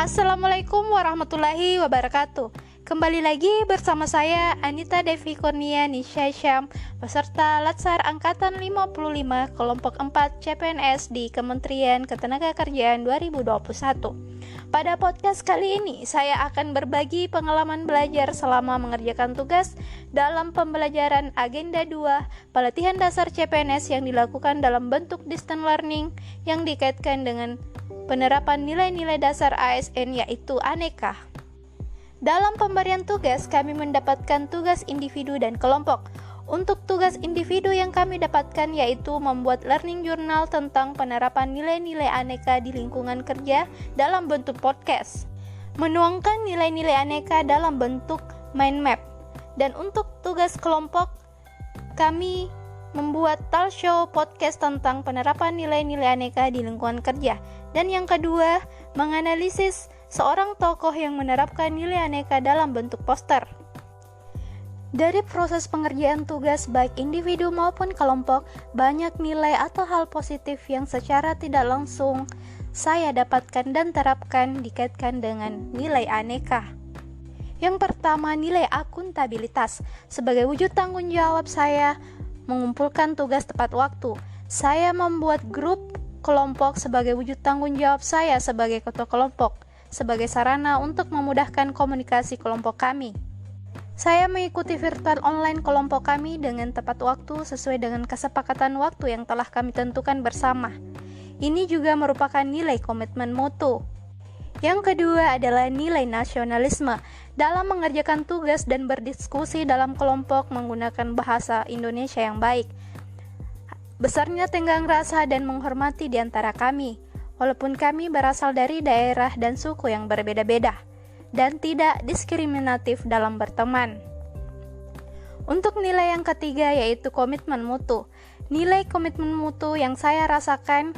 Assalamualaikum warahmatullahi wabarakatuh. Kembali lagi bersama saya Anita Devi Kurnia Nisha Syam, peserta Latsar Angkatan 55 Kelompok 4 CPNS di Kementerian Ketenagakerjaan 2021. Pada podcast kali ini, saya akan berbagi pengalaman belajar selama mengerjakan tugas dalam pembelajaran Agenda 2 Pelatihan Dasar CPNS yang dilakukan dalam bentuk distance learning yang dikaitkan dengan penerapan nilai-nilai dasar ASN yaitu aneka. Dalam pemberian tugas, kami mendapatkan tugas individu dan kelompok. Untuk tugas individu yang kami dapatkan yaitu membuat learning journal tentang penerapan nilai-nilai aneka di lingkungan kerja dalam bentuk podcast, menuangkan nilai-nilai aneka dalam bentuk mind map. Dan untuk tugas kelompok, kami membuat talk show podcast tentang penerapan nilai-nilai aneka di lingkungan kerja. Dan yang kedua, menganalisis seorang tokoh yang menerapkan nilai aneka dalam bentuk poster. Dari proses pengerjaan tugas baik individu maupun kelompok, banyak nilai atau hal positif yang secara tidak langsung saya dapatkan dan terapkan dikaitkan dengan nilai aneka. Yang pertama, nilai akuntabilitas. Sebagai wujud tanggung jawab saya mengumpulkan tugas tepat waktu. Saya membuat grup kelompok sebagai wujud tanggung jawab saya sebagai ketua kelompok, sebagai sarana untuk memudahkan komunikasi kelompok kami. Saya mengikuti virtual online kelompok kami dengan tepat waktu sesuai dengan kesepakatan waktu yang telah kami tentukan bersama. Ini juga merupakan nilai komitmen mutu. Yang kedua adalah nilai nasionalisme. Dalam mengerjakan tugas dan berdiskusi dalam kelompok menggunakan bahasa Indonesia yang baik. Besarnya tenggang rasa dan menghormati di antara kami, walaupun kami berasal dari daerah dan suku yang berbeda-beda, dan tidak diskriminatif dalam berteman. Untuk nilai yang ketiga yaitu komitmen mutu. Nilai komitmen mutu yang saya rasakan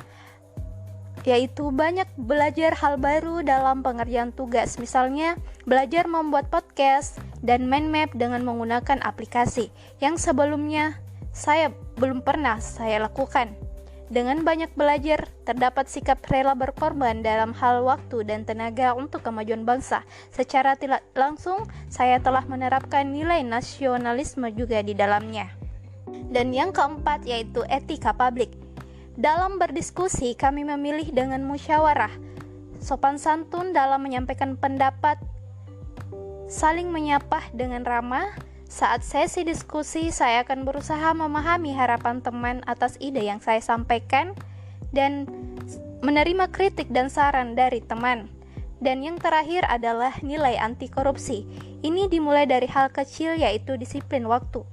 yaitu banyak belajar hal baru dalam pengerjaan tugas, misalnya belajar membuat podcast dan mind map dengan menggunakan aplikasi yang sebelumnya saya belum pernah saya lakukan. Dengan banyak belajar, terdapat sikap rela berkorban dalam hal waktu dan tenaga untuk kemajuan bangsa. Secara tidak langsung, saya telah menerapkan nilai nasionalisme juga di dalamnya. Dan yang keempat yaitu etika publik. Dalam berdiskusi, kami memilih dengan musyawarah, sopan santun dalam menyampaikan pendapat, saling menyapa dengan ramah. Saat sesi diskusi, saya akan berusaha memahami harapan teman atas ide yang saya sampaikan dan menerima kritik dan saran dari teman. Dan yang terakhir adalah nilai anti korupsi. Ini dimulai dari hal kecil yaitu disiplin waktu.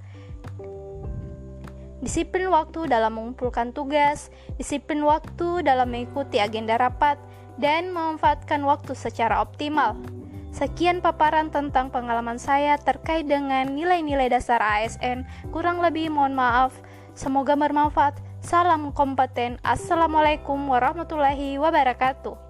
Disiplin waktu dalam mengumpulkan tugas, disiplin waktu dalam mengikuti agenda rapat, dan memanfaatkan waktu secara optimal. Sekian paparan tentang pengalaman saya terkait dengan nilai-nilai dasar ASN. Kurang lebih mohon maaf. Semoga bermanfaat. Salam kompeten. Assalamualaikum warahmatullahi wabarakatuh.